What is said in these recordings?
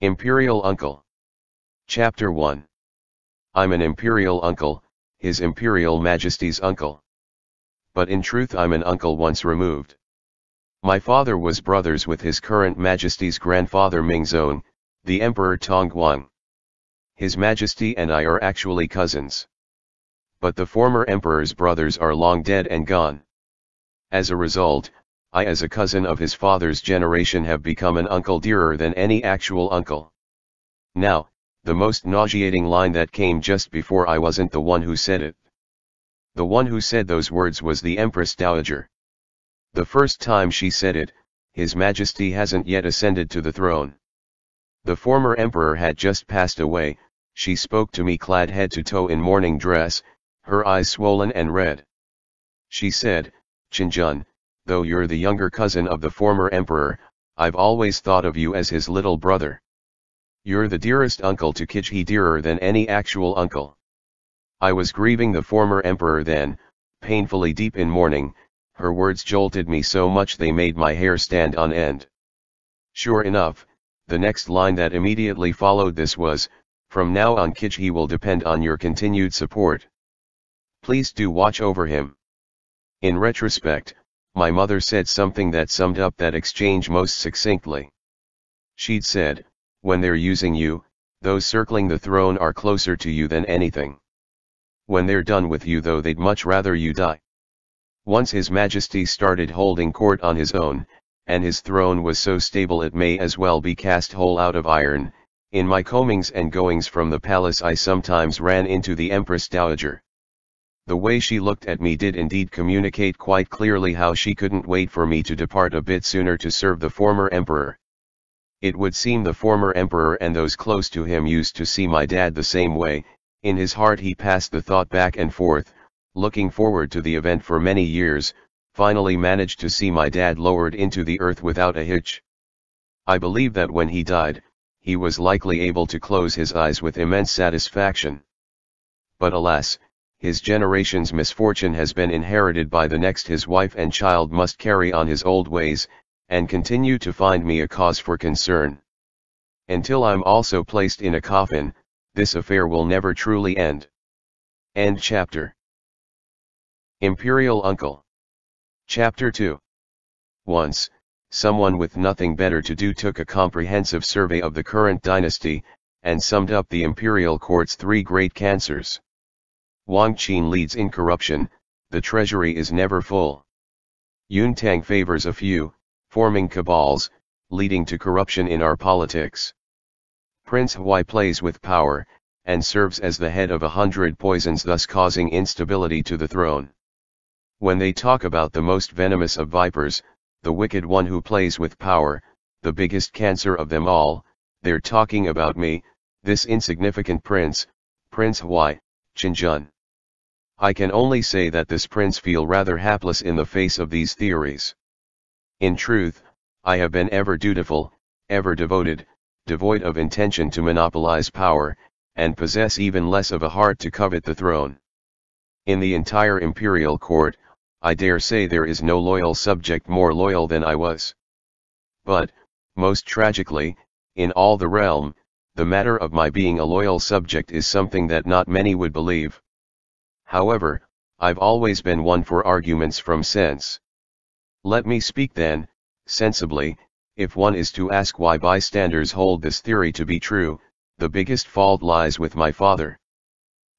Imperial Uncle. Chapter 1. I'm an Imperial Uncle, His Imperial Majesty's uncle. But in truth I'm an uncle once removed. My father was brothers with His current Majesty's grandfather Mingzong, the Emperor Tongguang. His Majesty and I are actually cousins. But the former emperor's brothers are long dead and gone. As a result, I as a cousin of his father's generation have become an uncle dearer than any actual uncle. Now, the most nauseating line that came just before I wasn't the one who said it. The one who said those words was the Empress Dowager. The first time she said it, His Majesty hasn't yet ascended to the throne. The former emperor had just passed away. She spoke to me clad head to toe in mourning dress, her eyes swollen and red. She said, "Qinjun, though you're the younger cousin of the former emperor, I've always thought of you as his little brother. You're the dearest uncle to Kijhi, dearer than any actual uncle." I was grieving the former emperor then, painfully deep in mourning. Her words jolted me so much they made my hair stand on end. Sure enough, the next line that immediately followed this was, "From now on Kijhi will depend on your continued support. Please do watch over him." In retrospect, my mother said something that summed up that exchange most succinctly. She'd said, "When they're using you, those circling the throne are closer to you than anything. When they're done with you though, they'd much rather you die." Once His Majesty started holding court on his own, and his throne was so stable it may as well be cast whole out of iron, in my comings and goings from the palace I sometimes ran into the Empress Dowager. The way she looked at me did indeed communicate quite clearly how she couldn't wait for me to depart a bit sooner to serve the former emperor. It would seem the former emperor and those close to him used to see my dad the same way. In his heart he passed the thought back and forth, looking forward to the event for many years, finally managed to see my dad lowered into the earth without a hitch. I believe that when he died, he was likely able to close his eyes with immense satisfaction. But alas, his generation's misfortune has been inherited by the next. His wife and child must carry on his old ways, and continue to find me a cause for concern. Until I'm also placed in a coffin, this affair will never truly end. End chapter. Imperial Uncle. Chapter 2. Once, someone with nothing better to do took a comprehensive survey of the current dynasty, and summed up the imperial court's three great cancers. Wang Qin leads in corruption, the treasury is never full. Yuntang favors a few, forming cabals, leading to corruption in our politics. Prince Huai plays with power, and serves as the head of 100 poisons, thus causing instability to the throne. When they talk about the most venomous of vipers, the wicked one who plays with power, the biggest cancer of them all, they're talking about me, this insignificant prince, Prince Huai, Qinjun. I can only say that this prince feel rather hapless in the face of these theories. In truth, I have been ever dutiful, ever devoted, devoid of intention to monopolize power, and possess even less of a heart to covet the throne. In the entire imperial court, I dare say there is no loyal subject more loyal than I was. But, most tragically, in all the realm, the matter of my being a loyal subject is something that not many would believe. However, I've always been one for arguments from sense. Let me speak then, sensibly. If one is to ask why bystanders hold this theory to be true, the biggest fault lies with my father.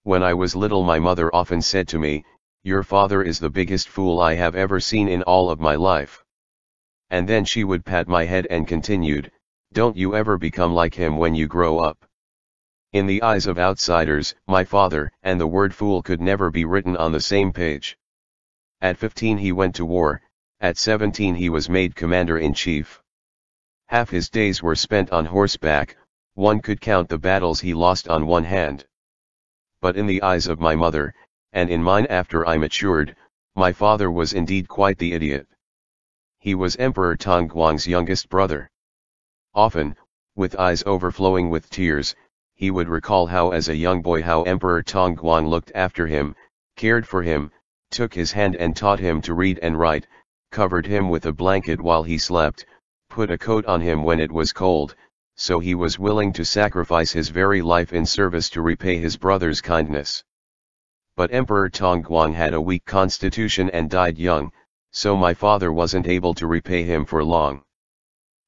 When I was little, my mother often said to me, "Your father is the biggest fool I have ever seen in all of my life." And then she would pat my head and continued, "Don't you ever become like him when you grow up." In the eyes of outsiders, my father and the word fool could never be written on the same page. At 15 he went to war, at 17 he was made commander-in-chief. Half his days were spent on horseback, one could count the battles he lost on one hand. But in the eyes of my mother, and in mine after I matured, my father was indeed quite the idiot. He was Emperor Tongguang's youngest brother. Often, with eyes overflowing with tears, he would recall how as a young boy how Emperor Tongguang looked after him, cared for him, took his hand and taught him to read and write, covered him with a blanket while he slept, put a coat on him when it was cold, so he was willing to sacrifice his very life in service to repay his brother's kindness. But Emperor Tongguang had a weak constitution and died young, so my father wasn't able to repay him for long.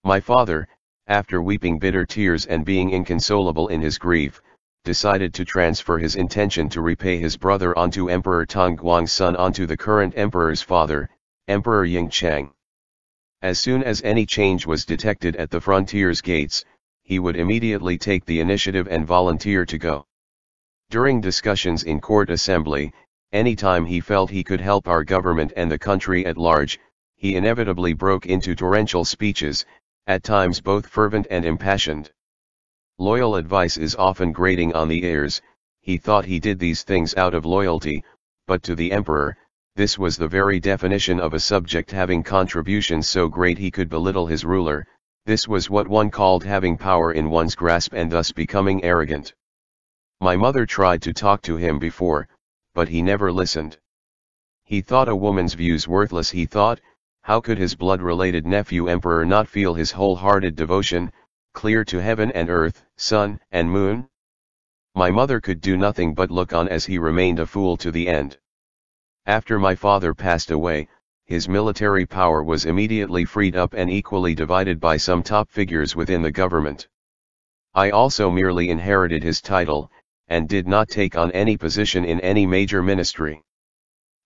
My father, after weeping bitter tears and being inconsolable in his grief, decided to transfer his intention to repay his brother onto Emperor Tongguang's son onto the current emperor's father, Emperor Yingchang. As soon as any change was detected at the frontier's gates, he would immediately take the initiative and volunteer to go. During discussions in court assembly, anytime he felt he could help our government and the country at large, he inevitably broke into torrential speeches, at times both fervent and impassioned. Loyal advice is often grating on the ears. He thought he did these things out of loyalty, but to the emperor, this was the very definition of a subject having contributions so great he could belittle his ruler. This was what one called having power in one's grasp and thus becoming arrogant. My mother tried to talk to him before, but he never listened. He thought a woman's views worthless. He thought, how could his blood-related nephew emperor not feel his wholehearted devotion, clear to heaven and earth, sun and moon? My mother could do nothing but look on as he remained a fool to the end. After my father passed away, his military power was immediately freed up and equally divided by some top figures within the government. I also merely inherited his title, and did not take on any position in any major ministry.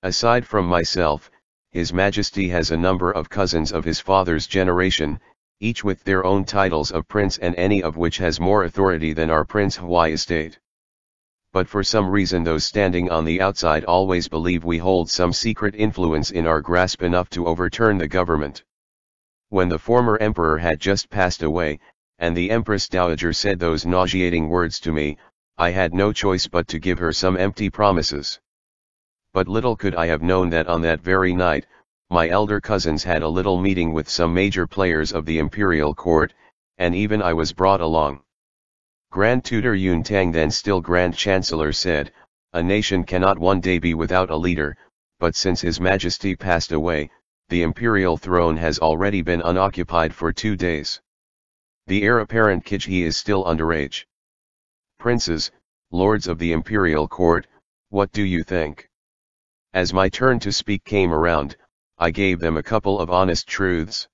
Aside from myself, His Majesty has a number of cousins of his father's generation, each with their own titles of prince and any of which has more authority than our Prince Huai estate. But for some reason those standing on the outside always believe we hold some secret influence in our grasp enough to overturn the government. When the former emperor had just passed away, and the Empress Dowager said those nauseating words to me, I had no choice but to give her some empty promises. But little could I have known that on that very night, my elder cousins had a little meeting with some major players of the imperial court, and even I was brought along. Grand Tutor Yun Tang, then still Grand Chancellor, said, a nation cannot one day be without a leader, but since His Majesty passed away, the imperial throne has already been unoccupied for 2 days. The heir apparent Kijhe is still underage. Princes, lords of the imperial court, what do you think? As my turn to speak came around, I gave them a couple of honest truths.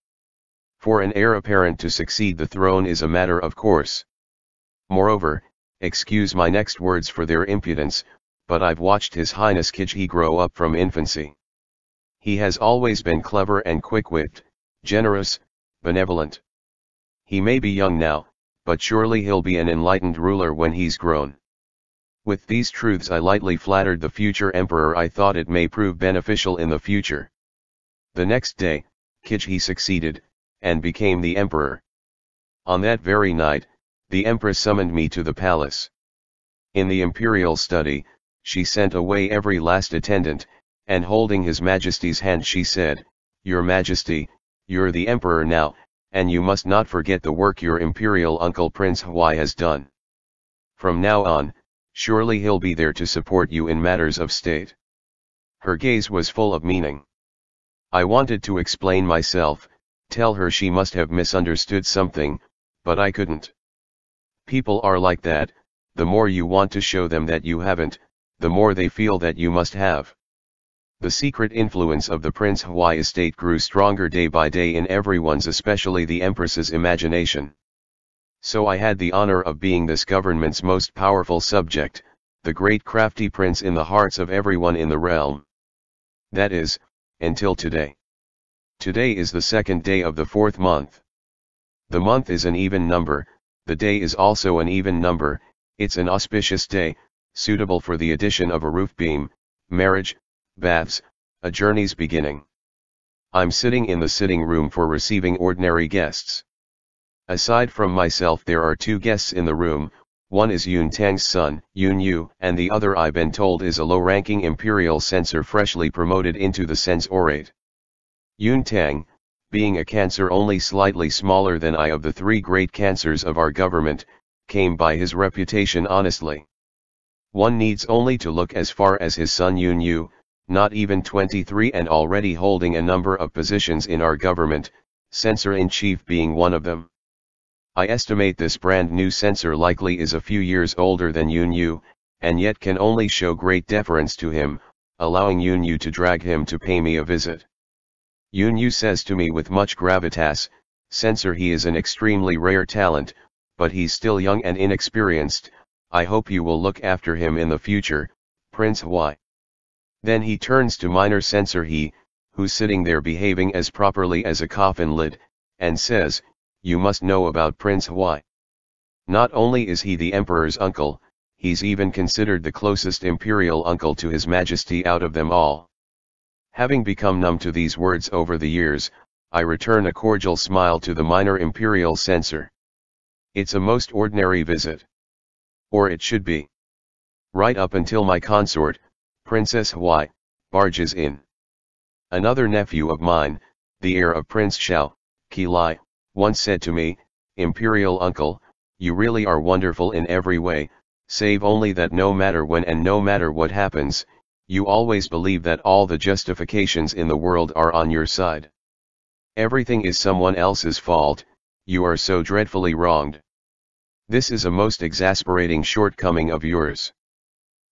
For an heir apparent to succeed the throne is a matter of course. Moreover, excuse my next words for their impudence, but I've watched His Highness Kijhe grow up from infancy. He has always been clever and quick-witted, generous, benevolent. He may be young now, but surely he'll be an enlightened ruler when he's grown. With these truths I lightly flattered the future emperor. I thought it may prove beneficial in the future. The next day, Kijhe succeeded, and became the emperor. On that very night, the empress summoned me to the palace. In the imperial study, she sent away every last attendant, and holding His Majesty's hand she said, Your Majesty, you're the emperor now, and you must not forget the work your imperial uncle Prince Huai has done. From now on, surely he'll be there to support you in matters of state. Her gaze was full of meaning. I wanted to explain myself, tell her she must have misunderstood something, but I couldn't. People are like that, the more you want to show them that you haven't, the more they feel that you must have. The secret influence of the Prince Huai estate grew stronger day by day in everyone's, especially the Empress's, imagination. So I had the honor of being this government's most powerful subject, the great crafty prince in the hearts of everyone in the realm. That is, until today. Today is the 2nd day of the 4th month. The month is an even number, the day is also an even number. It's an auspicious day, suitable for the addition of a roof beam, marriage, baths, a journey's beginning. I'm sitting in the sitting room for receiving ordinary guests. Aside from myself there are 2 guests in the room, one is Yun Tang's son, Yun Yu, and the other I've been told is a low-ranking imperial censor freshly promoted into the censorate. Yun Tang, being a cancer only slightly smaller than I of the 3 great cancers of our government, came by his reputation honestly. One needs only to look as far as his son Yun Yu, not even 23 and already holding a number of positions in our government, censor-in-chief being one of them. I estimate this brand new censor likely is a few years older than Yunyu, and yet can only show great deference to him, allowing Yunyu to drag him to pay me a visit. Yunyu says to me with much gravitas, "Censor, he is an extremely rare talent, but he's still young and inexperienced. I hope you will look after him in the future, Prince Huai." Then he turns to minor censor He, who's sitting there behaving as properly as a coffin lid, and says, "You must know about Prince Huai. Not only is he the emperor's uncle, he's even considered the closest imperial uncle to His Majesty out of them all." Having become numb to these words over the years, I return a cordial smile to the minor imperial censor. It's a most ordinary visit. Or it should be. Right up until my consort, Princess Huai, barges in. Another nephew of mine, the heir of Prince Xiao, Qilai, once said to me, "Imperial uncle, you really are wonderful in every way, save only that no matter when and no matter what happens, you always believe that all the justifications in the world are on your side. Everything is someone else's fault, you are so dreadfully wronged. This is a most exasperating shortcoming of yours.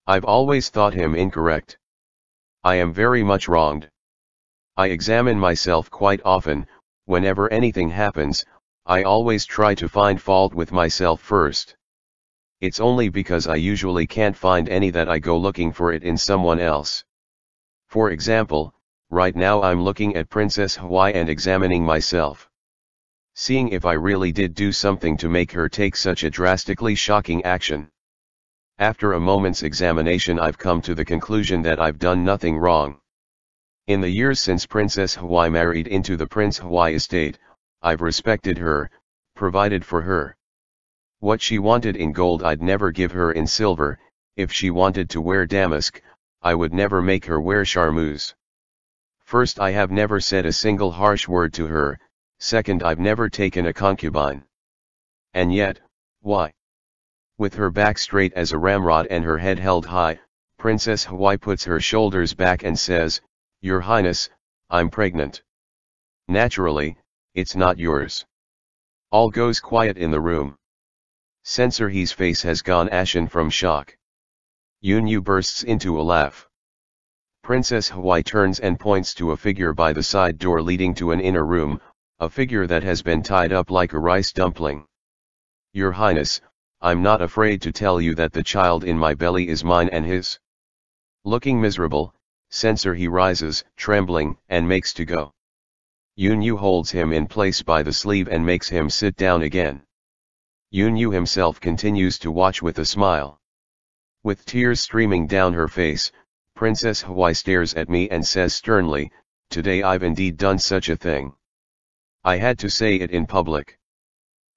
I've always thought him incorrect. I am very much wronged. I examine myself quite often. Whenever anything happens, I always try to find fault with myself first. It's only because I usually can't find any that I go looking for it in someone else. For example, right now I'm looking at Princess Huai and examining myself. Seeing if I really did do something to make her take such a drastically shocking action. After a moment's examination, I've come to the conclusion that I've done nothing wrong. In the years since Princess Huai married into the Prince Huai estate, I've respected her, provided for her. What she wanted in gold I'd never give her in silver. If she wanted to wear damask, I would never make her wear charmeuse. First, I have never said a single harsh word to her. Second, I've never taken a concubine. And yet, why? With her back straight as a ramrod and her head held high, Princess Huai puts her shoulders back and says, "Your Highness, I'm pregnant." Naturally, it's not yours. All goes quiet in the room. Censor He's face has gone ashen from shock. Yunyu bursts into a laugh. Princess Huai turns and points to a figure by the side door leading to an inner room, a figure that has been tied up like a rice dumpling. "Your Highness, I'm not afraid to tell you that the child in my belly is mine and his." Looking miserable, Censor He rises, trembling, and makes to go. Yunyu holds him in place by the sleeve and makes him sit down again. Yunyu himself continues to watch with a smile. With tears streaming down her face, Princess Huai stares at me and says sternly, "Today I've indeed done such a thing. I had to say it in public.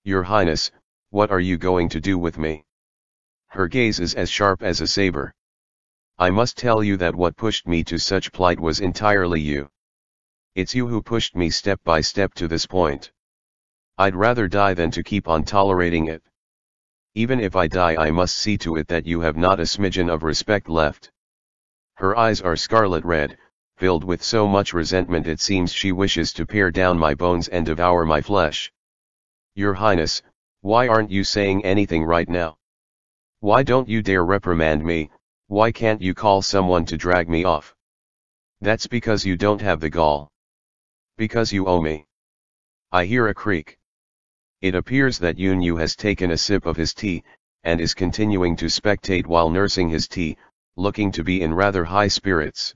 Your Highness, what are you going to do with me?" Her gaze is as sharp as a saber. "I must tell you that what pushed me to such plight was entirely you. It's you who pushed me step by step to this point. I'd rather die than to keep on tolerating it. Even if I die, I must see to it that you have not a smidgen of respect left." Her eyes are scarlet red, filled with so much resentment it seems she wishes to pare down my bones and devour my flesh. "Your Highness, why aren't you saying anything right now? Why don't you dare reprimand me? Why can't you call someone to drag me off?" "That's because you don't have the gall. Because you owe me." I hear a creak. It appears that Yunyu has taken a sip of his tea, and is continuing to spectate while nursing his tea, looking to be in rather high spirits.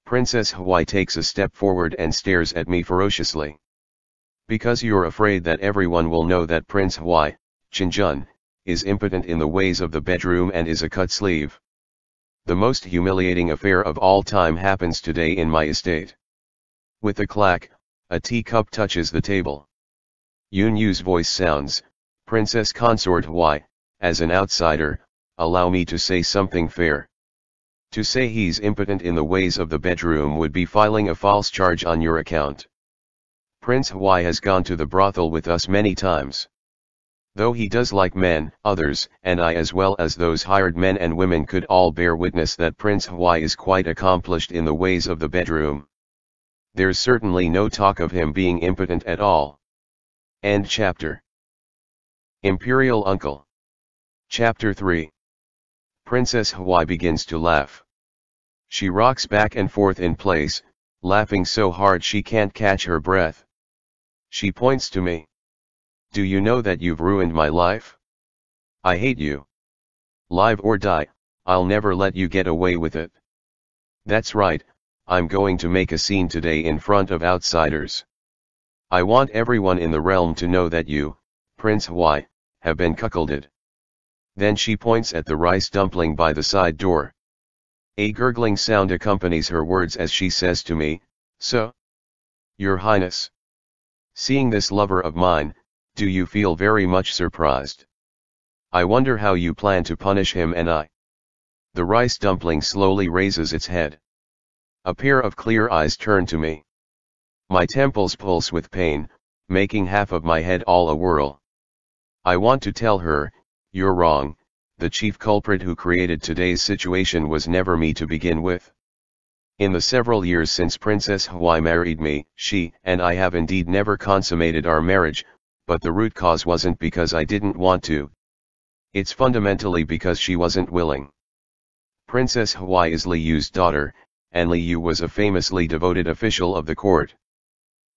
Princess Huai takes a step forward and stares at me ferociously. "Because you're afraid that everyone will know that Prince Huai, Qinjun, is impotent in the ways of the bedroom and is a cut sleeve. The most humiliating affair of all time happens today in my estate." With a clack, a teacup touches the table. Yunyu's voice sounds, "Princess Consort Huai, as an outsider, allow me to say something fair. To say he's impotent in the ways of the bedroom would be filing a false charge on your account. Prince Huai has gone to the brothel with us many times. Though he does like men, others, and I as well as those hired men and women could all bear witness that Prince Huai is quite accomplished in the ways of the bedroom. There's certainly no talk of him being impotent at all." End chapter. Imperial Uncle. Chapter 3. Princess Huai begins to laugh. She rocks back and forth in place, laughing so hard she can't catch her breath. She points to me. Do you know that you've ruined my life? I hate you. Live or die, I'll never let you get away with it. That's right, I'm going to make a scene today in front of outsiders. I want everyone in the realm to know that you, Prince Huai, have been cuckolded. Then she points at the rice dumpling by the side door. A gurgling sound accompanies her words as she says to me, "So, Your Highness. Seeing this lover of mine, do you feel very much surprised? I wonder how you plan to punish him and I." The rice dumpling slowly raises its head. A pair of clear eyes turn to me. My temples pulse with pain, making half of my head all a whirl. I want to tell her, "You're wrong, the chief culprit who created today's situation was never me to begin with." In the several years since Princess Huai married me, she and I have indeed never consummated our marriage, but the root cause wasn't because I didn't want to. It's fundamentally because she wasn't willing. Princess Huai is Li Yu's daughter, and Li Yu was a famously devoted official of the court.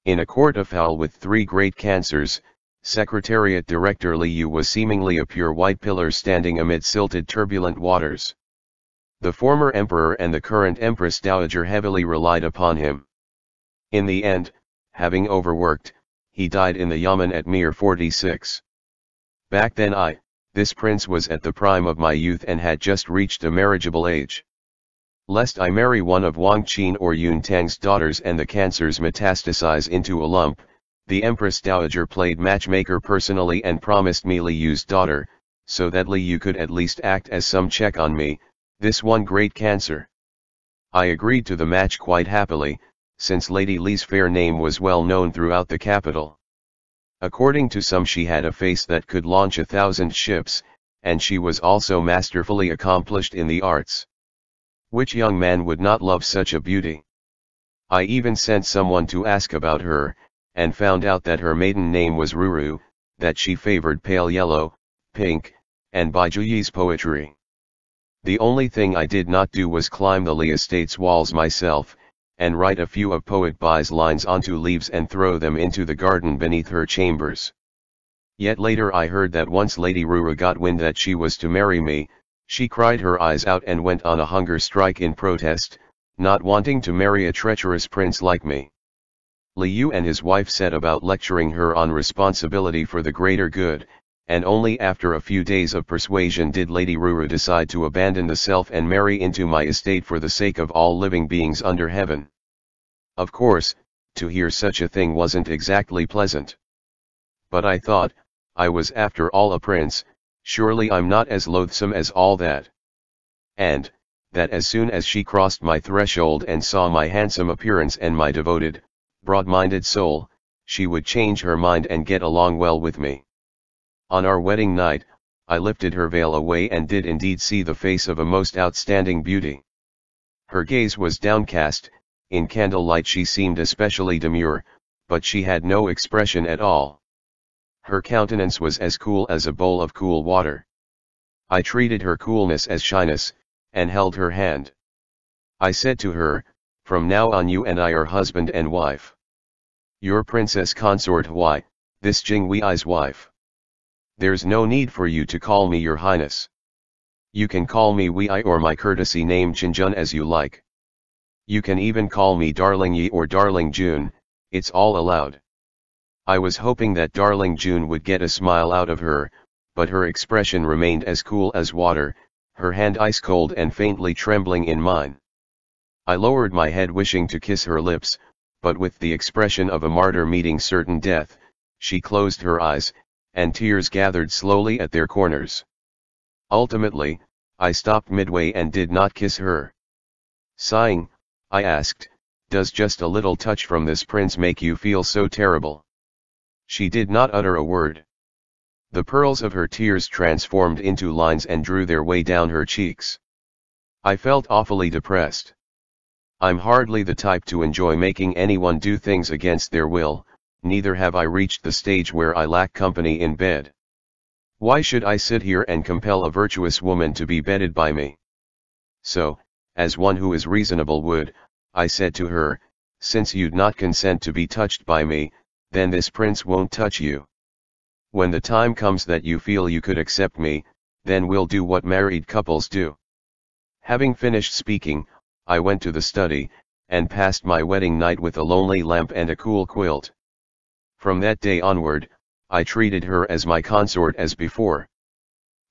In a court of fowl with 3 great cancers, Secretariat Director Li Yu was seemingly a pure white pillar standing amid silted turbulent waters. The former emperor and the current empress dowager heavily relied upon him. In the end, having overworked, he died in the Yamen at mere 46. Back then this prince was at the prime of my youth and had just reached a marriageable age. Lest I marry one of Wang Qin or Yun Tang's daughters and the cancers metastasize into a lump, the Empress Dowager played matchmaker personally and promised me Li Yu's daughter, so that Li Yu could at least act as some check on me, this one great cancer. I agreed to the match quite happily, since Lady Li's fair name was well known throughout the capital. According to some, she had a face that could launch 1,000 ships, and she was also masterfully accomplished in the arts. Which young man would not love such a beauty? I even sent someone to ask about her, and found out that her maiden name was Ruru, that she favored pale yellow, pink, and Baijuyi's poetry. The only thing I did not do was climb the Li estate's walls myself, and write a few of Poet Bai's lines onto leaves and throw them into the garden beneath her chambers. Yet later I heard that once Lady Ruru got wind that she was to marry me, she cried her eyes out and went on a hunger strike in protest, not wanting to marry a treacherous prince like me. Li Yu and his wife set about lecturing her on responsibility for the greater good, and only after a few days of persuasion did Lady Ruru decide to abandon the self and marry into my estate for the sake of all living beings under heaven. Of course, to hear such a thing wasn't exactly pleasant. But I thought, I was after all a prince, surely I'm not as loathsome as all that. And, that as soon as she crossed my threshold and saw my handsome appearance and my devoted, broad-minded soul, she would change her mind and get along well with me. On our wedding night, I lifted her veil away and did indeed see the face of a most outstanding beauty. Her gaze was downcast, in candlelight she seemed especially demure, but she had no expression at all. Her countenance was as cool as a bowl of cool water. I treated her coolness as shyness, and held her hand. I said to her, "From now on you and I are husband and wife. Your princess consort Huai, this Jing Wei's wife. There's no need for you to call me your highness. You can call me Wei or my courtesy name Qinjun as you like. You can even call me Darling Yi or Darling June, it's all allowed." I was hoping that Darling June would get a smile out of her, but her expression remained as cool as water, her hand ice cold and faintly trembling in mine. I lowered my head wishing to kiss her lips, but with the expression of a martyr meeting certain death, she closed her eyes, and tears gathered slowly at their corners. Ultimately, I stopped midway and did not kiss her. Sighing, I asked, "Does just a little touch from this prince make you feel so terrible?" She did not utter a word. The pearls of her tears transformed into lines and drew their way down her cheeks. I felt awfully depressed. I'm hardly the type to enjoy making anyone do things against their will, neither have I reached the stage where I lack company in bed. Why should I sit here and compel a virtuous woman to be bedded by me? So, as one who is reasonable would, I said to her, since you'd not consent to be touched by me, then this prince won't touch you. When the time comes that you feel you could accept me, then we'll do what married couples do. Having finished speaking, I went to the study, and passed my wedding night with a lonely lamp and a cool quilt. From that day onward, I treated her as my consort as before.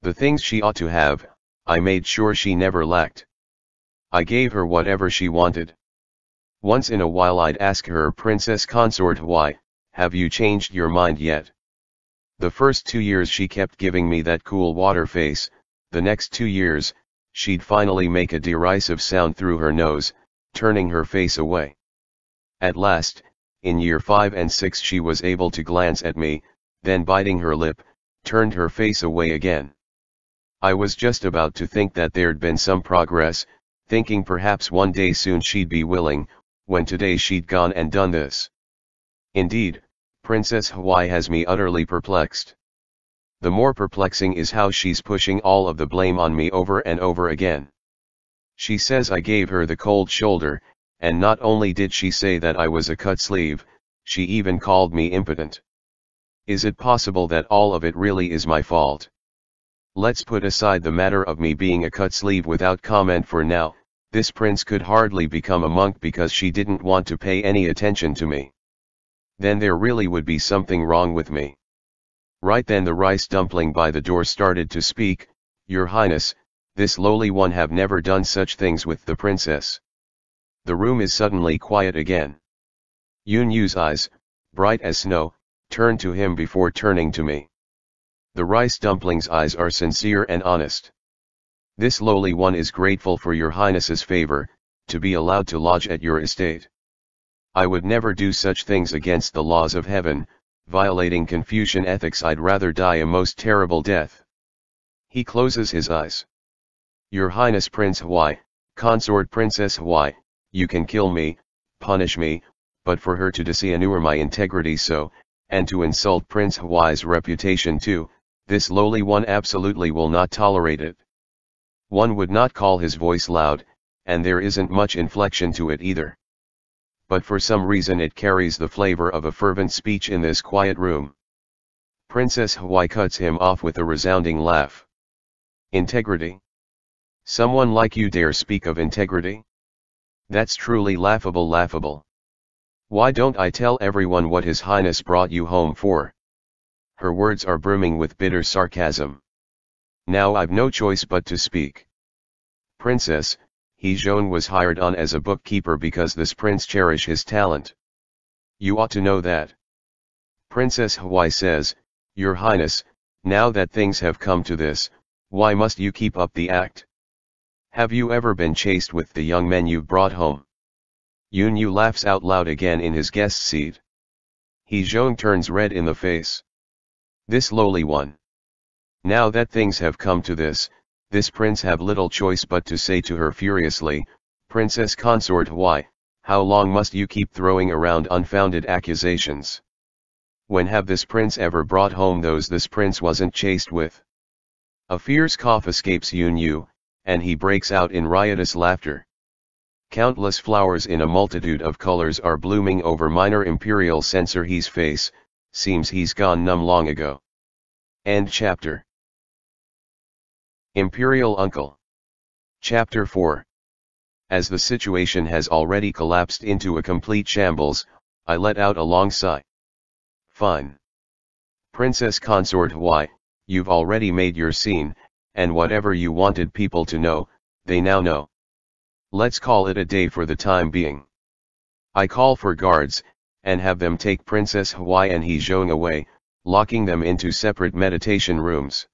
The things she ought to have, I made sure she never lacked. I gave her whatever she wanted. Once in a while I'd ask her, Princess Consort, why, have you changed your mind yet? The first 2 years she kept giving me that cool water face, the next 2 years, she'd finally make a derisive sound through her nose, turning her face away. At last, in year 5 and 6 she was able to glance at me, then biting her lip, turned her face away again. I was just about to think that there'd been some progress, thinking perhaps one day soon she'd be willing, when today she'd gone and done this. Indeed, Princess Hawaii has me utterly perplexed. The more perplexing is how she's pushing all of the blame on me over and over again. She says I gave her the cold shoulder, and not only did she say that I was a cut sleeve, she even called me impotent. Is it possible that all of it really is my fault? Let's put aside the matter of me being a cut sleeve without comment for now. This prince could hardly become a monk because she didn't want to pay any attention to me. Then there really would be something wrong with me. Right then the rice dumpling by the door started to speak, Your Highness, this lowly one have never done such things with the princess. The room is suddenly quiet again. Yun Yu's eyes, bright as snow, turned to him before turning to me. The rice dumpling's eyes are sincere and honest. This lowly one is grateful for your highness's favor, to be allowed to lodge at your estate. I would never do such things against the laws of heaven, violating Confucian ethics. I'd rather die a most terrible death. He closes his eyes. Your Highness Prince Hawaii, Consort Princess Hawaii, you can kill me, punish me, but for her to dishonor my integrity so, and to insult Prince Hawaii's reputation too, this lowly one absolutely will not tolerate it. One would not call his voice loud, and there isn't much inflection to it either. But for some reason it carries the flavor of a fervent speech in this quiet room. Princess Hawaii cuts him off with a resounding laugh. Integrity? Someone like you dare speak of integrity? That's truly laughable, laughable. Why don't I tell everyone what His Highness brought you home for? Her words are brimming with bitter sarcasm. Now I've no choice but to speak. Princess, He Zhong was hired on as a bookkeeper because this prince cherish his talent. You ought to know that. Princess Hawaii says, Your Highness, now that things have come to this, why must you keep up the act? Have you ever been chaste with the young men you've brought home? Yun Yu laughs out loud again in his guest seat. He Zhong turns red in the face. This lowly one. Now that things have come to this prince have little choice but to say to her furiously, Princess Consort Hawaii, how long must you keep throwing around unfounded accusations? When have this prince ever brought home those this prince wasn't chaste with? A fierce cough escapes Yun Yu, and he breaks out in riotous laughter. Countless flowers in a multitude of colors are blooming over minor imperial censor. His face, seems he's gone numb long ago. End chapter. Imperial Uncle. Chapter 4. As the situation has already collapsed into a complete shambles, I let out a long sigh. Fine. Princess Consort Hawaii, you've already made your scene, and whatever you wanted people to know, they now know. Let's call it a day for the time being. I call for guards, and have them take Princess Hawaii and He Zhong away, locking them into separate meditation rooms.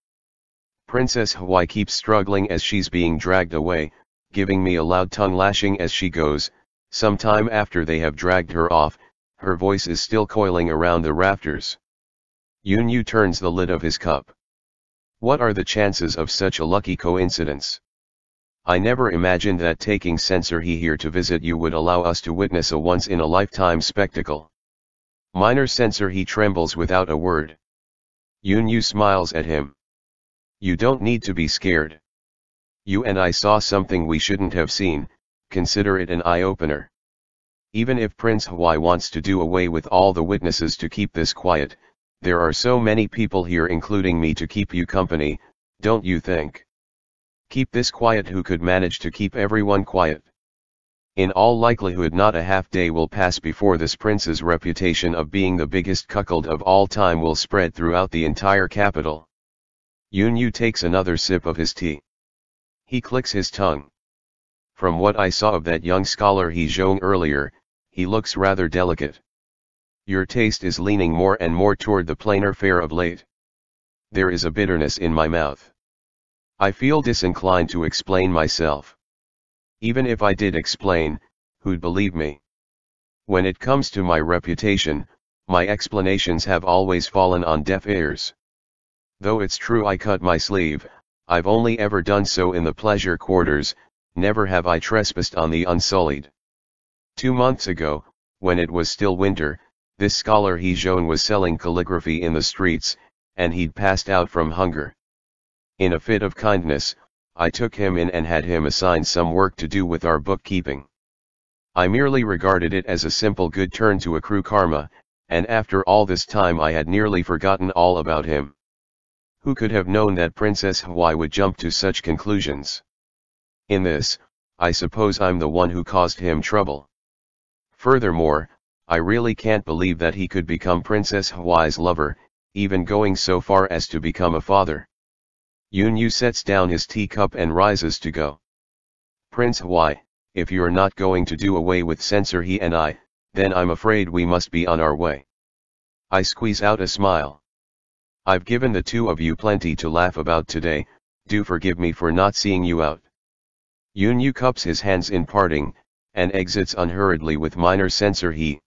Princess Hawaii keeps struggling as she's being dragged away, giving me a loud tongue lashing as she goes. Some time after they have dragged her off, her voice is still coiling around the rafters. Yun Yu turns the lid of his cup. What are the chances of such a lucky coincidence? I never imagined that taking Censor He here to visit you would allow us to witness a once-in-a-lifetime spectacle. Minor Censor He trembles without a word. Yun Yu smiles at him. You don't need to be scared. You and I saw something we shouldn't have seen, consider it an eye-opener. Even if Prince Huai wants to do away with all the witnesses to keep this quiet, there are so many people here including me to keep you company, don't you think? Keep this quiet. Who could manage to keep everyone quiet? In all likelihood not a half day will pass before this prince's reputation of being the biggest cuckold of all time will spread throughout the entire capital. Yun Yu takes another sip of his tea. He clicks his tongue. From what I saw of that young scholar He Zhong earlier, he looks rather delicate. Your taste is leaning more and more toward the plainer fare of late. There is a bitterness in my mouth. I feel disinclined to explain myself. Even if I did explain, who'd believe me? When it comes to my reputation, my explanations have always fallen on deaf ears. Though it's true I cut my sleeve, I've only ever done so in the pleasure quarters, never have I trespassed on the unsullied. 2 months ago, when it was still winter, this scholar He Zhong was selling calligraphy in the streets, and he'd passed out from hunger. In a fit of kindness, I took him in and had him assigned some work to do with our bookkeeping. I merely regarded it as a simple good turn to accrue karma, and after all this time I had nearly forgotten all about him. Who could have known that Princess Huai would jump to such conclusions? In this, I suppose I'm the one who caused him trouble. Furthermore, I really can't believe that he could become Princess Huai's lover, even going so far as to become a father. Yun Yu sets down his teacup and rises to go. Prince Huai, if you're not going to do away with censor he and I, then I'm afraid we must be on our way. I squeeze out a smile. I've given the two of you plenty to laugh about today, do forgive me for not seeing you out. Yun Yu cups his hands in parting, and exits unhurriedly with minor censor he.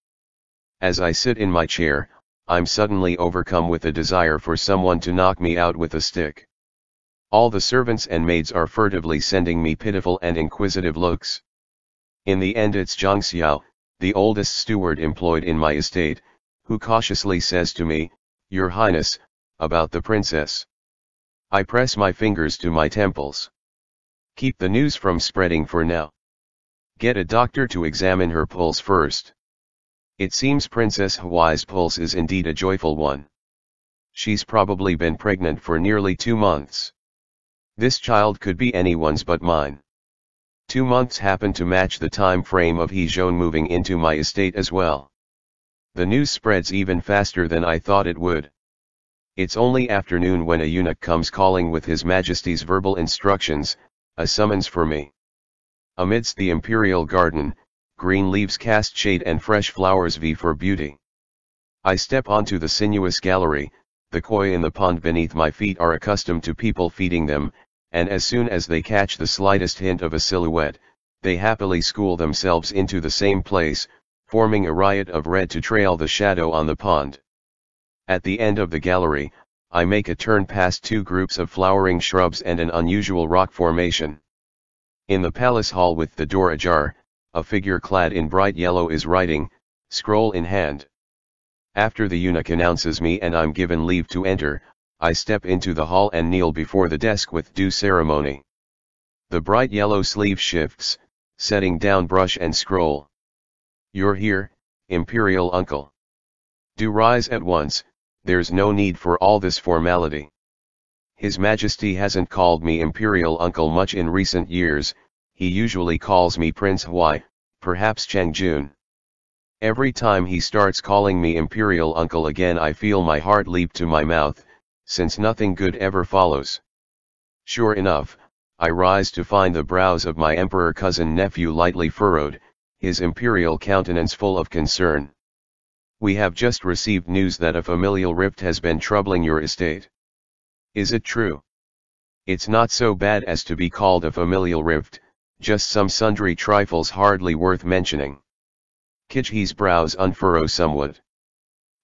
As I sit in my chair, I'm suddenly overcome with a desire for someone to knock me out with a stick. All the servants and maids are furtively sending me pitiful and inquisitive looks. In the end it's Zhang Xiao, the oldest steward employed in my estate, who cautiously says to me, Your Highness, about the princess. I press my fingers to my temples. Keep the news from spreading for now. Get a doctor to examine her pulse first. It seems Princess Huai's pulse is indeed a joyful one. She's probably been pregnant for nearly 2 months. This child could be anyone's but mine. 2 months happen to match the time frame of He Zhong moving into my estate as well. The news spreads even faster than I thought it would. It's only afternoon when a eunuch comes calling with His Majesty's verbal instructions, a summons for me. Amidst the imperial garden, green leaves cast shade and fresh flowers vie for beauty. I step onto the sinuous gallery, the koi in the pond beneath my feet are accustomed to people feeding them, and as soon as they catch the slightest hint of a silhouette, they happily school themselves into the same place, forming a riot of red to trail the shadow on the pond. At the end of the gallery, I make a turn past 2 groups of flowering shrubs and an unusual rock formation. In the palace hall with the door ajar, a figure clad in bright yellow is writing, scroll in hand. After the eunuch announces me and I'm given leave to enter, I step into the hall and kneel before the desk with due ceremony. The bright yellow sleeve shifts, setting down brush and scroll. You're here, Imperial Uncle. Do rise at once, there's no need for all this formality. His Majesty hasn't called me Imperial Uncle much in recent years, he usually calls me Prince Huai, perhaps Chang Jun. Every time he starts calling me Imperial Uncle again I feel my heart leap to my mouth, since nothing good ever follows. Sure enough, I rise to find the brows of my emperor cousin nephew lightly furrowed, his imperial countenance full of concern. We have just received news that a familial rift has been troubling your estate. Is it true? It's not so bad as to be called a familial rift, just some sundry trifles hardly worth mentioning. Kijhe's brows unfurrow somewhat.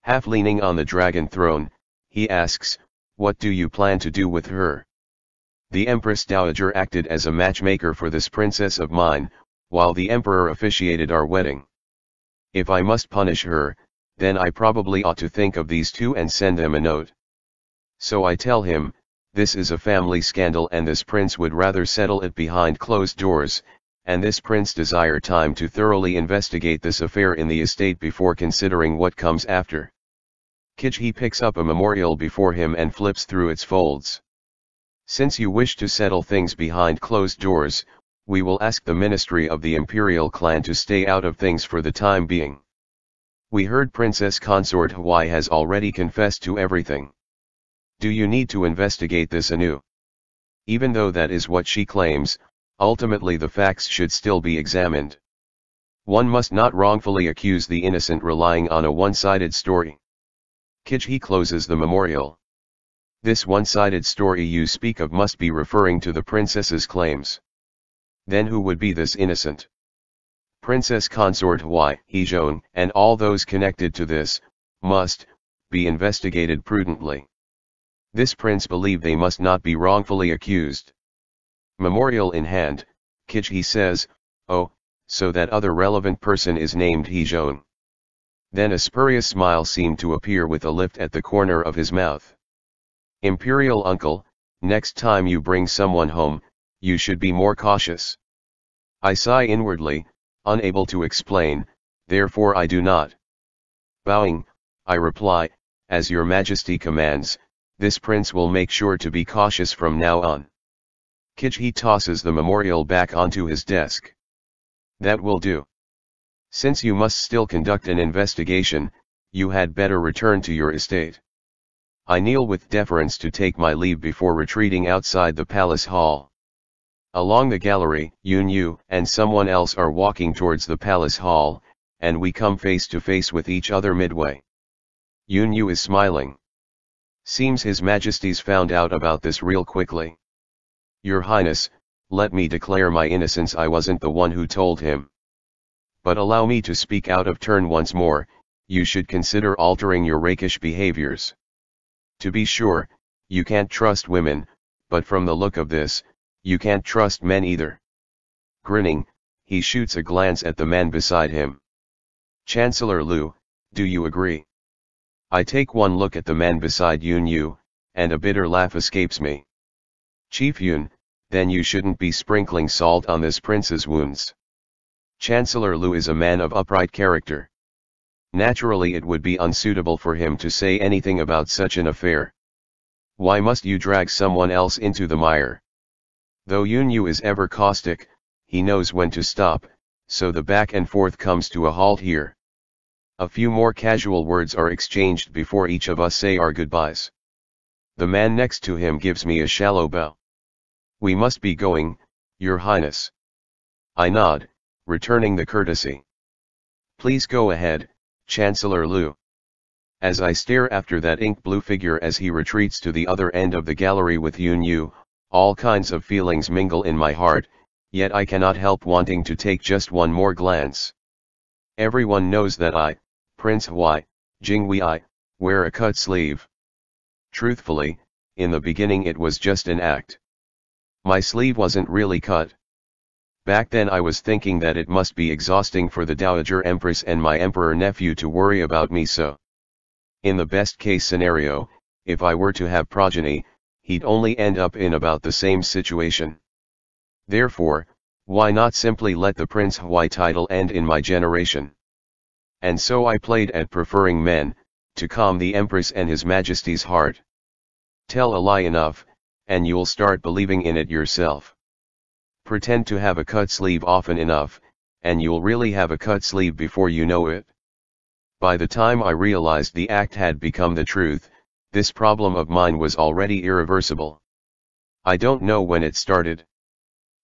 Half leaning on the dragon throne, he asks, what do you plan to do with her? The Empress Dowager acted as a matchmaker for this princess of mine, while the Emperor officiated our wedding. If I must punish her, then I probably ought to think of these two and send them a note. So I tell him, This is a family scandal and this prince would rather settle it behind closed doors, and this prince desire time to thoroughly investigate this affair in the estate before considering what comes after. Kijhi picks up a memorial before him and flips through its folds. Since you wish to settle things behind closed doors, we will ask the ministry of the imperial clan to stay out of things for the time being. We heard Princess Consort Huai has already confessed to everything. Do you need to investigate this anew? Even though that is what she claims, ultimately the facts should still be examined. One must not wrongfully accuse the innocent relying on a one-sided story. Kijhi closes the memorial. This one-sided story you speak of must be referring to the princess's claims. Then who would be this innocent? Princess Consort Huai, Hezhong, and all those connected to this, must be investigated prudently. This prince believed they must not be wrongfully accused. Memorial in hand, Kijhi says, "Oh, so that other relevant person is named Hezhong." Then a spurious smile seemed to appear with a lift at the corner of his mouth. "Imperial uncle, next time you bring someone home, you should be more cautious." I sigh inwardly, unable to explain, therefore I do not. Bowing, I reply, "As your majesty commands, this prince will make sure to be cautious from now on." Kijhi tosses the memorial back onto his desk. "That will do. Since you must still conduct an investigation, you had better return to your estate." I kneel with deference to take my leave before retreating outside the palace hall. Along the gallery, Yunyu and someone else are walking towards the palace hall, and we come face to face with each other midway. Yunyu is smiling. Seems His Majesty's found out about this real quickly. "Your Highness, let me declare my innocence. I wasn't the one who told him. But allow me to speak out of turn once more, you should consider altering your rakish behaviors. To be sure, you can't trust women, but from the look of this, you can't trust men either." Grinning, he shoots a glance at the man beside him. "Chancellor Lu, do you agree?" I take one look at the man beside Yunyu, and a bitter laugh escapes me. "Chief Yun, then you shouldn't be sprinkling salt on this prince's wounds. Chancellor Lu is a man of upright character. Naturally it would be unsuitable for him to say anything about such an affair. Why must you drag someone else into the mire?" Though Yunyu is ever caustic, he knows when to stop, so the back and forth comes to a halt here. A few more casual words are exchanged before each of us say our goodbyes. The man next to him gives me a shallow bow. "We must be going, Your Highness." I nod, returning the courtesy. "Please go ahead, Chancellor Lu." As I stare after that ink-blue figure as he retreats to the other end of the gallery with Yunyu, all kinds of feelings mingle in my heart, yet I cannot help wanting to take just one more glance. Everyone knows that I, Prince Huai, Jingwei, wear a cut sleeve. Truthfully, in the beginning it was just an act. My sleeve wasn't really cut. Back then I was thinking that it must be exhausting for the Dowager Empress and my Emperor nephew to worry about me so. In the best case scenario, if I were to have progeny, he'd only end up in about the same situation. Therefore, why not simply let the Prince Huai title end in my generation? And so I played at preferring men, to calm the Empress and His Majesty's heart. Tell a lie enough, and you'll start believing in it yourself. Pretend to have a cut sleeve often enough, and you'll really have a cut sleeve before you know it. By the time I realized the act had become the truth, this problem of mine was already irreversible. I don't know when it started.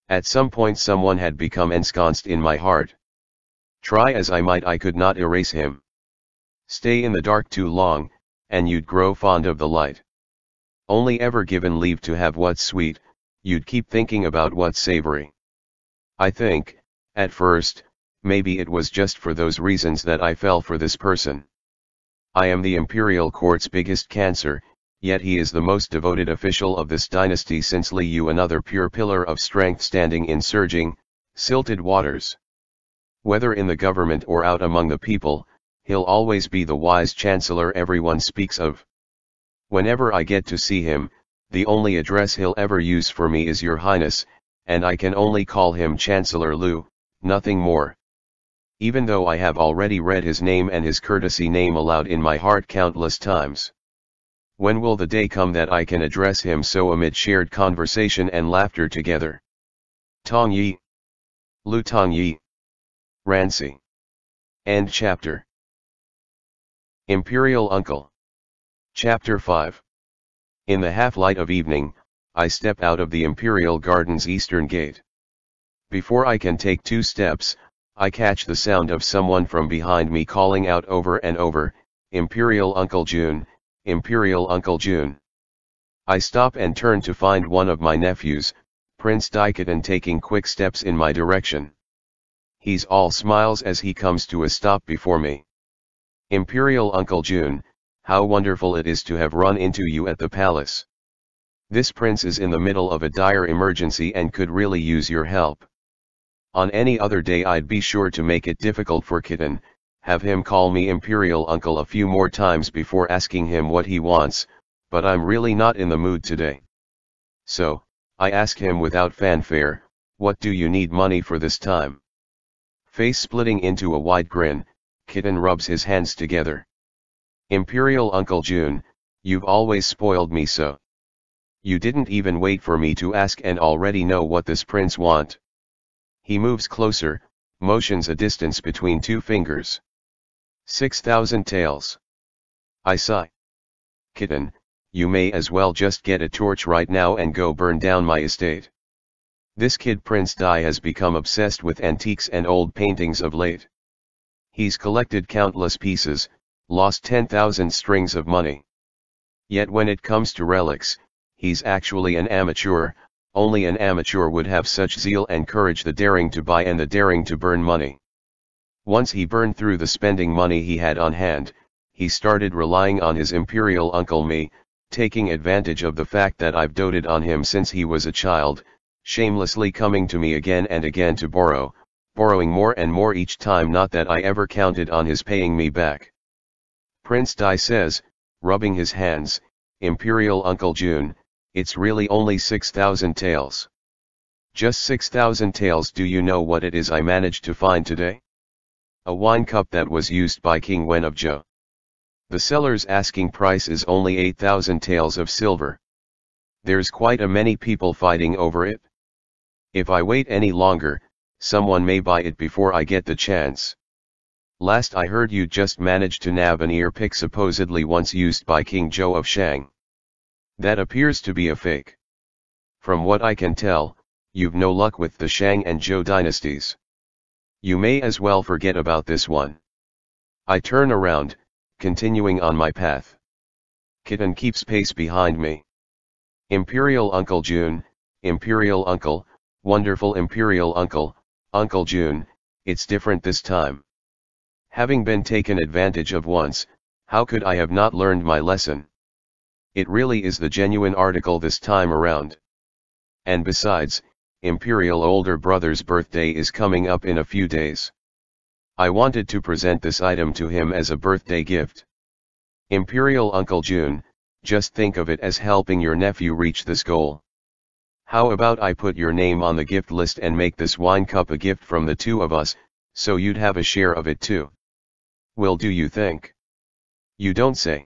At some point someone had become ensconced in my heart. Try as I might I could not erase him. Stay in the dark too long, and you'd grow fond of the light. Only ever given leave to have what's sweet, you'd keep thinking about what's savory. I think, at first, maybe it was just for those reasons that I fell for this person. I am the imperial court's biggest cancer, yet he is the most devoted official of this dynasty since Li Yu, another pure pillar of strength standing in surging, silted waters. Whether in the government or out among the people, he'll always be the wise chancellor everyone speaks of. Whenever I get to see him, the only address he'll ever use for me is Your Highness, and I can only call him Chancellor Lu, nothing more. Even though I have already read his name and his courtesy name aloud in my heart countless times. When will the day come that I can address him so amid shared conversation and laughter together? Tong Yi. Lu Tong Yi. Ranci. End chapter. Imperial Uncle. Chapter 5. In the half-light of evening, I step out of the Imperial Garden's eastern gate. Before I can take 2 steps, I catch the sound of someone from behind me calling out over and over, "Imperial Uncle Jun, Imperial Uncle Jun." I stop and turn to find one of my nephews, Prince Daikatan, taking quick steps in my direction. He's all smiles as he comes to a stop before me. "Imperial Uncle Jun, how wonderful it is to have run into you at the palace. This prince is in the middle of a dire emergency and could really use your help. On any other day I'd be sure to make it difficult for Kitten, have him call me Imperial Uncle a few more times before asking him what he wants, but I'm really not in the mood today. So, I ask him without fanfare, what do you need money for this time?" Face splitting into a wide grin, Kitten rubs his hands together. "Imperial Uncle Jun, you've always spoiled me so. You didn't even wait for me to ask and already know what this prince want." He moves closer, motions a distance between 2 fingers. 6,000 taels. I sigh. "Kitten, you may as well just get a torch right now and go burn down my estate." This kid Prince Dai has become obsessed with antiques and old paintings of late. He's collected countless pieces, lost 10,000 strings of money. Yet when it comes to relics, he's actually an amateur. Only an amateur would have such zeal and courage, the daring to buy and the daring to burn money. Once he burned through the spending money he had on hand, he started relying on his imperial uncle me, taking advantage of the fact that I've doted on him since he was a child, shamelessly coming to me again and again to borrowing more and more each time. Not that I ever counted on his paying me back. Prince Dai says, rubbing his hands, "Imperial Uncle Jun, it's really only 6,000 taels. Just 6,000 taels. Do you know what it is I managed to find today? A wine cup that was used by King Wen of Zhou. The seller's asking price is only 8,000 taels of silver. There's quite a many people fighting over it. If I wait any longer, someone may buy it before I get the chance. Last I heard you just managed to nab an ear pick supposedly once used by King Zhou of Shang. That appears to be a fake. From what I can tell, you've no luck with the Shang and Zhou dynasties. You may as well forget about this one." I turn around, continuing on my path. Kitten keeps pace behind me. "Imperial Uncle Jun, Imperial Uncle, wonderful Imperial Uncle, Uncle Jun, it's different this time. Having been taken advantage of once, how could I have not learned my lesson? It really is the genuine article this time around. And besides, Imperial older brother's birthday is coming up in a few days. I wanted to present this item to him as a birthday gift. Imperial Uncle Jun, just think of it as helping your nephew reach this goal. How about I put your name on the gift list and make this wine cup a gift from the 2 of us, so you'd have a share of it too? Will do, you think? You don't say.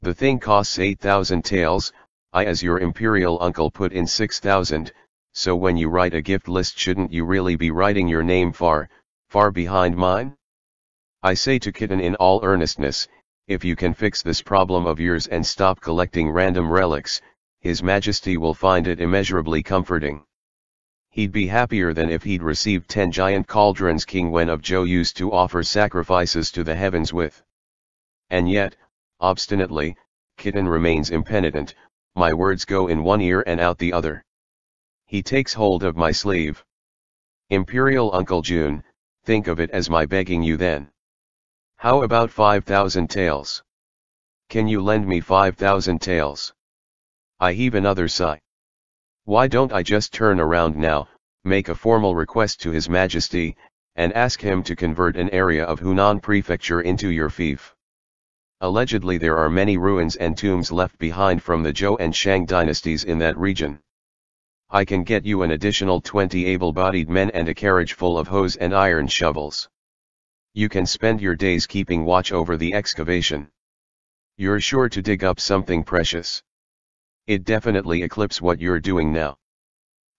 The thing costs 8,000 taels, I as your imperial uncle put in 6,000, so when you write a gift list shouldn't you really be writing your name far behind mine? I say to Kitten in all earnestness, if you can fix this problem of yours and stop collecting random relics, His Majesty will find it immeasurably comforting. He'd be happier than if he'd received 10 giant cauldrons King Wen of Zhou used to offer sacrifices to the heavens with. And yet, obstinately, Kitten remains impenitent. My words go in one ear and out the other. He takes hold of my sleeve. Imperial Uncle Jun, think of it as my begging you then. How about 5,000 taels? Can you lend me 5,000 taels? I heave another sigh. Why don't I just turn around now, make a formal request to His Majesty, and ask him to convert an area of Hunan Prefecture into your fief? Allegedly there are many ruins and tombs left behind from the Zhou and Shang dynasties in that region. I can get you an additional 20 able-bodied men and a carriage full of hoes and iron shovels. You can spend your days keeping watch over the excavation. You're sure to dig up something precious. It definitely eclipses what you're doing now.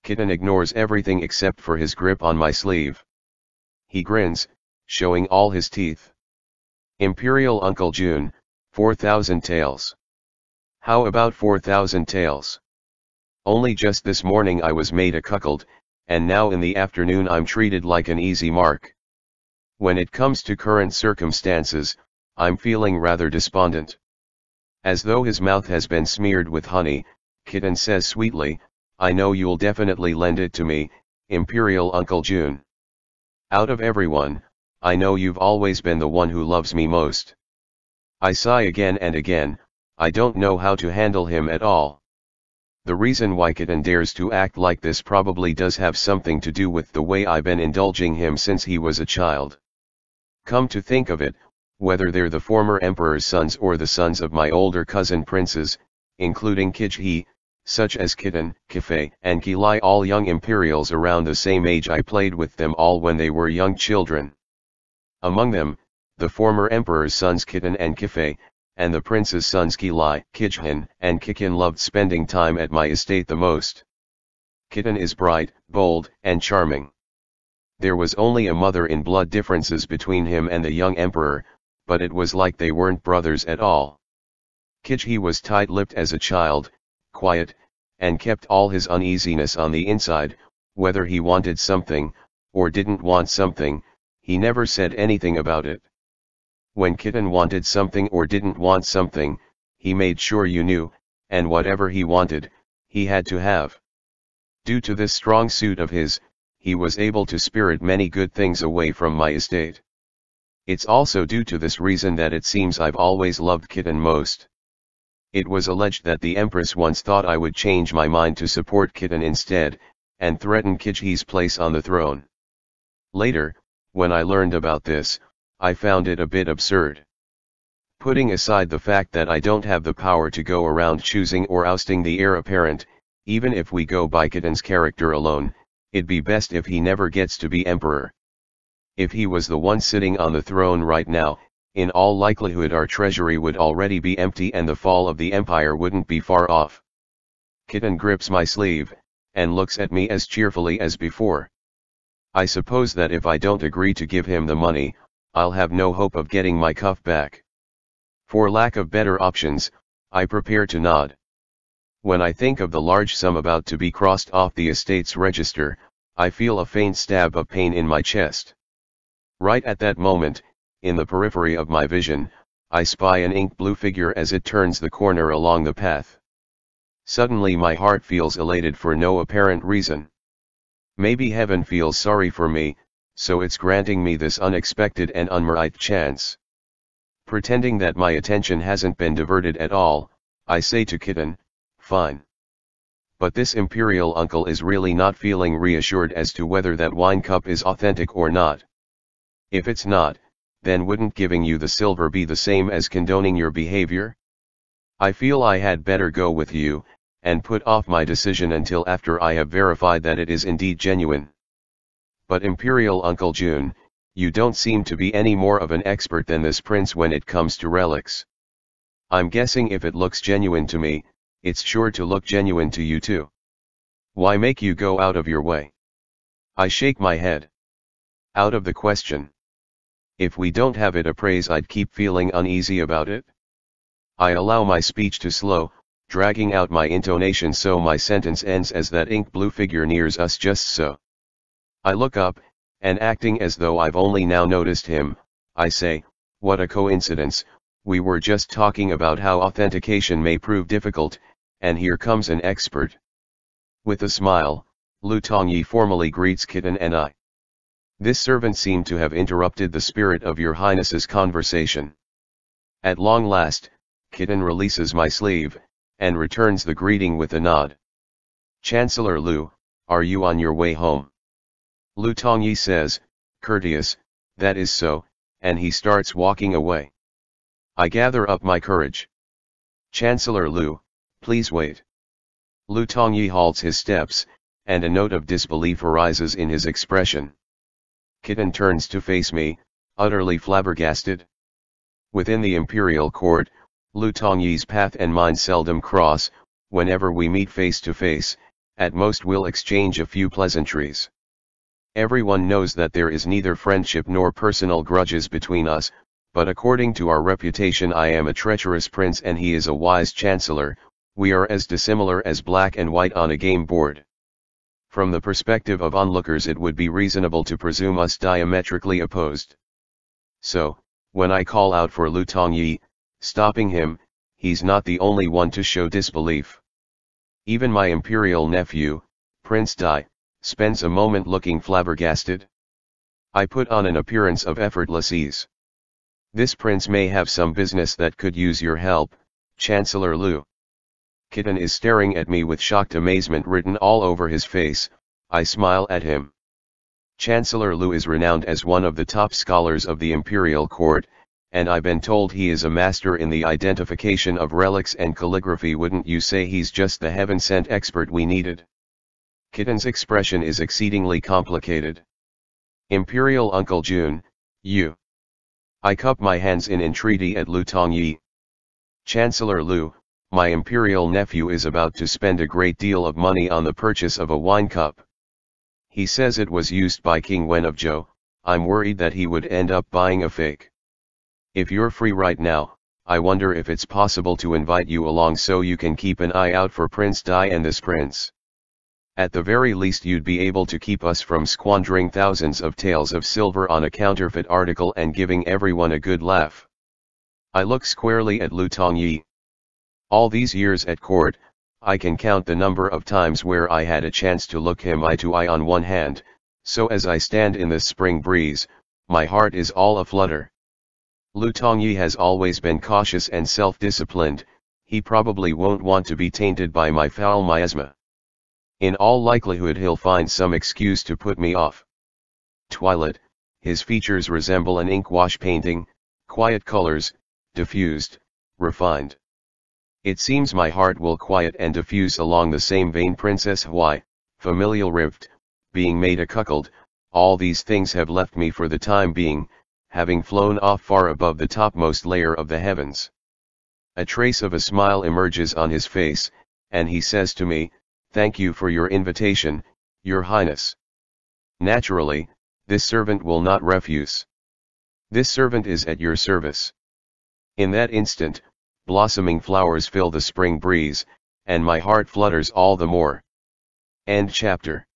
Kitten ignores everything except for his grip on my sleeve. He grins, showing all his teeth. Imperial Uncle June, 4,000 taels. How about 4,000 taels? Only just this morning I was made a cuckold, and now in the afternoon I'm treated like an easy mark. When it comes to current circumstances, I'm feeling rather despondent. As though his mouth has been smeared with honey, Kitten says sweetly, I know you'll definitely lend it to me, Imperial Uncle June. Out of everyone, I know you've always been the one who loves me most. I sigh again and again, I don't know how to handle him at all. The reason why Kitten dares to act like this probably does have something to do with the way I've been indulging him since he was a child. Come to think of it, whether they're the former emperor's sons or the sons of my older cousin princes, including Kijhe, such as Kitten, Kifei, and Kilai, all young imperials around the same age, I played with them all when they were young children. Among them, the former emperor's sons Kitten and Kifei, and the prince's sons Kilai, Kijhan, and Kikin loved spending time at my estate the most. Kitten is bright, bold, and charming. There was only a mother-in-blood differences between him and the young emperor, but it was like they weren't brothers at all. Kijhe was tight-lipped as a child, quiet, and kept all his uneasiness on the inside. Whether he wanted something, or didn't want something, he never said anything about it. When Kitten wanted something or didn't want something, he made sure you knew, and whatever he wanted, he had to have. Due to this strong suit of his, he was able to spirit many good things away from my estate. It's also due to this reason that it seems I've always loved Kitten most. It was alleged that the Empress once thought I would change my mind to support Kitten instead, and threaten Kijhe's place on the throne. Later, when I learned about this, I found it a bit absurd. Putting aside the fact that I don't have the power to go around choosing or ousting the heir apparent, even if we go by Kitten's character alone, it'd be best if he never gets to be emperor. If he was the one sitting on the throne right now, in all likelihood our treasury would already be empty and the fall of the empire wouldn't be far off. Kitten grips my sleeve, and looks at me as cheerfully as before. I suppose that if I don't agree to give him the money, I'll have no hope of getting my cuff back. For lack of better options, I prepare to nod. When I think of the large sum about to be crossed off the estate's register, I feel a faint stab of pain in my chest. Right at that moment, in the periphery of my vision, I spy an ink blue figure as it turns the corner along the path. Suddenly my heart feels elated for no apparent reason. Maybe heaven feels sorry for me, so it's granting me this unexpected and unmerciful chance. Pretending that my attention hasn't been diverted at all, I say to Kitten, fine. But this imperial uncle is really not feeling reassured as to whether that wine cup is authentic or not. If it's not, then wouldn't giving you the silver be the same as condoning your behavior? I feel I had better go with you, and put off my decision until after I have verified that it is indeed genuine. But Imperial Uncle June, you don't seem to be any more of an expert than this prince when it comes to relics. I'm guessing if it looks genuine to me, it's sure to look genuine to you too. Why make you go out of your way? I shake my head. Out of the question. If we don't have it appraised, I'd keep feeling uneasy about it. I allow my speech to slow, dragging out my intonation so my sentence ends as that ink blue figure nears us just so. I look up, and acting as though I've only now noticed him, I say, what a coincidence, we were just talking about how authentication may prove difficult, and here comes an expert. With a smile, Lu Tongyi formally greets Kitten and I. This servant seemed to have interrupted the spirit of your highness's conversation. At long last, Kitten releases my sleeve, and returns the greeting with a nod. Chancellor Lu, are you on your way home? Lu Tongyi says, courteous, that is so, and he starts walking away. I gather up my courage. Chancellor Lu, please wait. Lu Tongyi halts his steps, and a note of disbelief arises in his expression. Kitten turns to face me, utterly flabbergasted. Within the imperial court, Lu Tongyi's path and mine seldom cross. Whenever we meet face to face, at most we'll exchange a few pleasantries. Everyone knows that there is neither friendship nor personal grudges between us, but according to our reputation I am a treacherous prince and he is a wise chancellor. We are as dissimilar as black and white on a game board. From the perspective of onlookers it would be reasonable to presume us diametrically opposed. So, when I call out for Lu Tongyi, stopping him, he's not the only one to show disbelief. Even my imperial nephew, Prince Dai, spends a moment looking flabbergasted. I put on an appearance of effortless ease. This prince may have some business that could use your help, Chancellor Lu. Kitten is staring at me with shocked amazement written all over his face. I smile at him. Chancellor Lu is renowned as one of the top scholars of the imperial court, and I've been told he is a master in the identification of relics and calligraphy. Wouldn't you say he's just the heaven-sent expert we needed? Kitten's expression is exceedingly complicated. Imperial Uncle Jun, you. I cup my hands in entreaty at Lu Tongyi. Chancellor Lu, my imperial nephew is about to spend a great deal of money on the purchase of a wine cup. He says it was used by King Wen of Zhou. I'm worried that he would end up buying a fake. If you're free right now, I wonder if it's possible to invite you along so you can keep an eye out for Prince Dai and this prince. At the very least you'd be able to keep us from squandering thousands of taels of silver on a counterfeit article and giving everyone a good laugh. I look squarely at Lu Tongyi. All these years at court, I can count the number of times where I had a chance to look him eye to eye on one hand, so as I stand in this spring breeze, my heart is all aflutter. Lu Tongyi has always been cautious and self-disciplined. He probably won't want to be tainted by my foul miasma. In all likelihood he'll find some excuse to put me off. Twilight, his features resemble an ink-wash painting, quiet colors, diffused, refined. It seems my heart will quiet and diffuse along the same vein. Princess Hui, familial rift, being made a cuckold, all these things have left me for the time being, having flown off far above the topmost layer of the heavens. A trace of a smile emerges on his face, and he says to me, "Thank you for your invitation, Your Highness." Naturally, this servant will not refuse. This servant is at your service. In that instant, blossoming flowers fill the spring breeze, and my heart flutters all the more. End chapter.